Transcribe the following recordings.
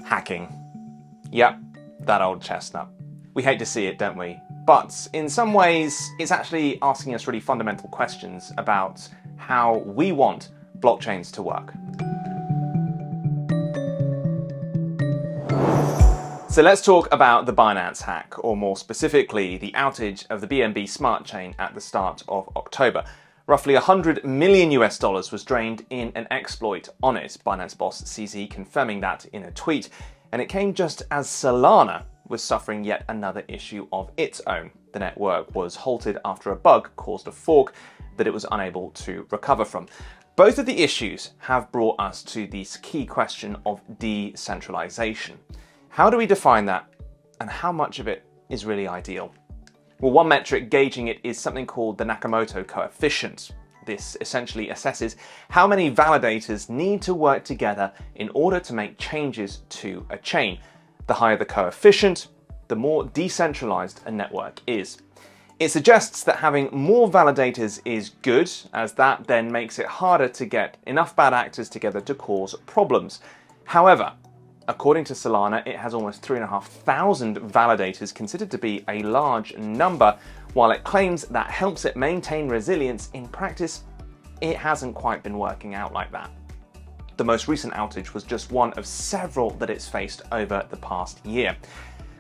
Hacking. Yep, that old chestnut. We hate to see it, don't we? But in some ways, it's actually asking us really fundamental questions about how we want blockchains to work. So let's talk about the Binance hack, or more specifically, the outage of the BNB smart chain at the start of October. Roughly $100 million was drained in an exploit on it, Binance boss CZ confirming that in a tweet. And it came just as Solana was suffering yet another issue of its own. The network was halted after a bug caused a fork that it was unable to recover from. Both of the issues have brought us to this key question of decentralization. How do we define that, and how much of it is really ideal? Well, one metric gauging it is something called the Nakamoto coefficient. This essentially assesses how many validators need to work together in order to make changes to a chain. The higher the coefficient, the more decentralized a network is. It suggests that having more validators is good, as that then makes it harder to get enough bad actors together to cause problems. However, according to Solana, it has almost 3,500 validators, considered to be a large number. While it claims that helps it maintain resilience, in practice, it hasn't quite been working out like that. The most recent outage was just one of several that it's faced over the past year.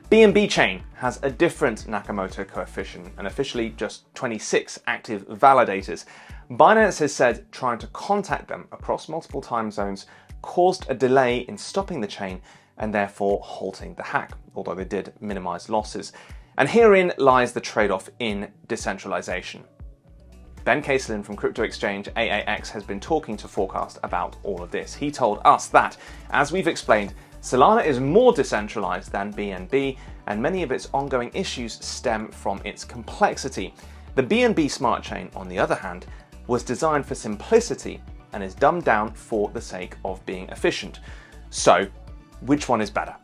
BNB Chain has a different Nakamoto coefficient and officially just 26 active validators. Binance has said trying to contact them across multiple time zones caused a delay in stopping the chain and therefore halting the hack, although they did minimize losses. And herein lies the trade-off in decentralization. Ben Caselin from crypto exchange AAX has been talking to Forkast about all of this. He told us that, as we've explained, Solana is more decentralized than BNB, and many of its ongoing issues stem from its complexity. The BNB smart chain, on the other hand, was designed for simplicity and is dumbed down for the sake of being efficient. So, which one is better?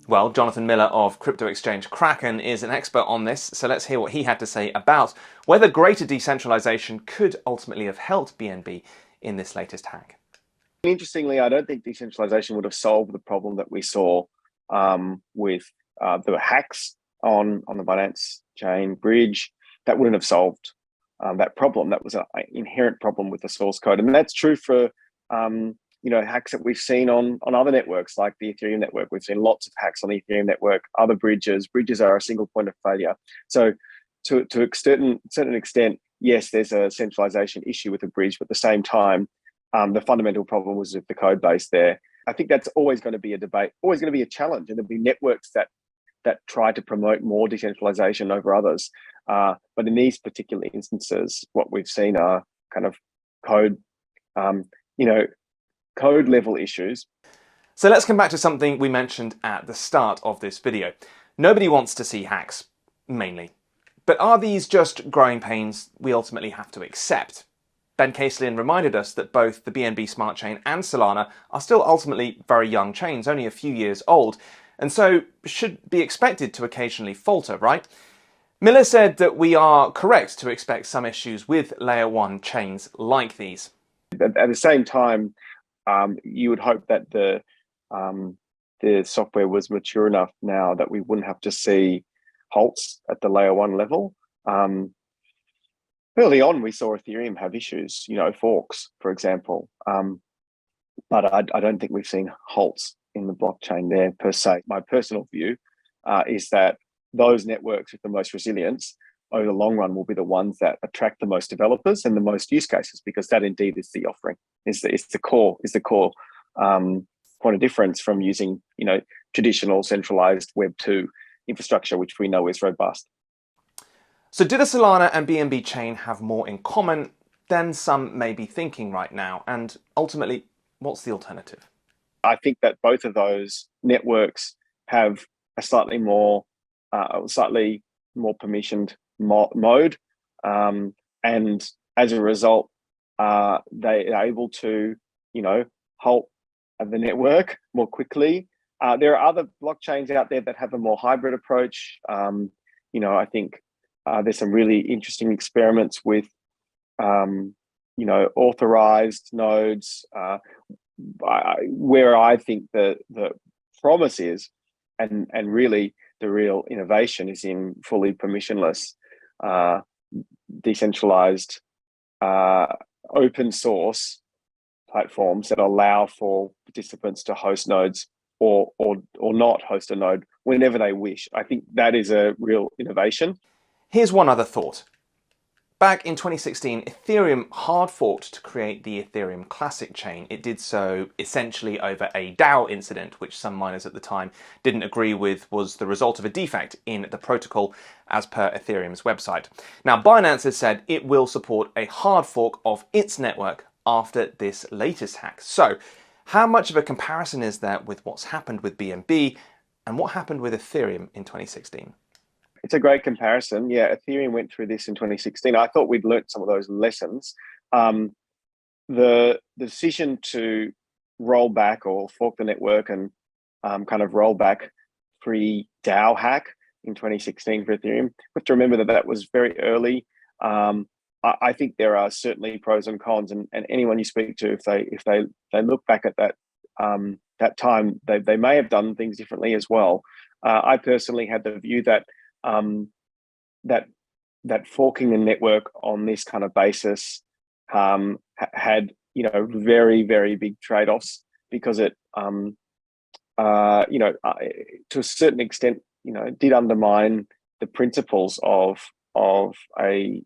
Well, Jonathan Miller of crypto exchange Kraken is an expert on this, so let's hear what he had to say about whether greater decentralization could ultimately have helped BNB in this latest hack. Interestingly, I don't think decentralization would have solved the problem that we saw with the hacks on the Binance chain bridge. That wouldn't have solved that problem. That was an inherent problem with the source code, and that's true for hacks that we've seen on other networks like the Ethereum network. We've seen lots of hacks on the Ethereum network. Other bridges are a single point of failure. So, to a certain extent, yes, there's a centralization issue with the bridge, but at the same time, the fundamental problem was with the code base there. I think that's always going to be a debate, always going to be a challenge, and there'll be networks that try to promote more decentralization over others. But in these particular instances, what we've seen are kind of code level issues. So let's come back to something we mentioned at the start of this video. Nobody wants to see hacks, mainly. But are these just growing pains we ultimately have to accept? Ben Caselin reminded us that both the BNB smart chain and Solana are still ultimately very young chains, only a few years old, and so should be expected to occasionally falter, right? Miller said that we are correct to expect some issues with layer 1 chains like these. At the same time, you would hope that the software was mature enough now that we wouldn't have to see halts at the layer 1 level. Early on, we saw Ethereum have issues, forks, for example. But I don't think we've seen halts in the blockchain there per se. My personal view is that those networks with the most resilience over the long run will be the ones that attract the most developers and the most use cases, because that indeed is the offering, is the core point of difference from using traditional centralized Web 2 infrastructure, which we know is robust. So do the Solana and BNB chain have more in common than some may be thinking right now? And ultimately, what's the alternative? I think that both of those networks have a slightly more permissioned mode, and as a result, they are able to, halt the network more quickly. There are other blockchains out there that have a more hybrid approach. I think there's some really interesting experiments with, authorized nodes. where I think the promise is, and really the real innovation is in fully permissionless, decentralized, open source platforms that allow for participants to host nodes or not host a node whenever they wish. I think that is a real innovation. Here's one other thought. Back in 2016, Ethereum hard forked to create the Ethereum Classic chain. It did so essentially over a DAO incident, which some miners at the time didn't agree with was the result of a defect in the protocol, as per Ethereum's website. Now, Binance has said it will support a hard fork of its network after this latest hack. So, how much of a comparison is there with what's happened with BNB and what happened with Ethereum in 2016? It's a great comparison. Yeah, Ethereum went through this in 2016. I thought we'd learnt some of those lessons. The decision to roll back or fork the network and kind of roll back pre-DAO hack in 2016 for Ethereum. We have to remember that that was very early. I think there are certainly pros and cons, and anyone you speak to, if they look back at that that time, they may have done things differently as well. I personally had the view that that forking the network on this kind of basis had very, very big trade-offs, because it to a certain extent did undermine the principles of a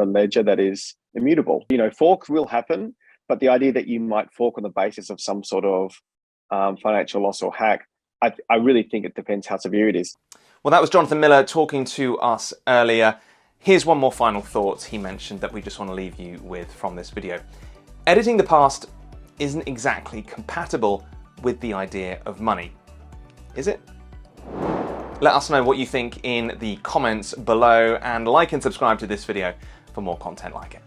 ledger that is immutable. Forks will happen, but the idea that you might fork on the basis of some sort of financial loss or hack, I really think it depends how severe it is. Well, that was Jonathan Miller talking to us earlier. Here's one more final thought he mentioned that we just want to leave you with from this video. Editing the past isn't exactly compatible with the idea of money, is it? Let us know what you think in the comments below, and like and subscribe to this video for more content like it.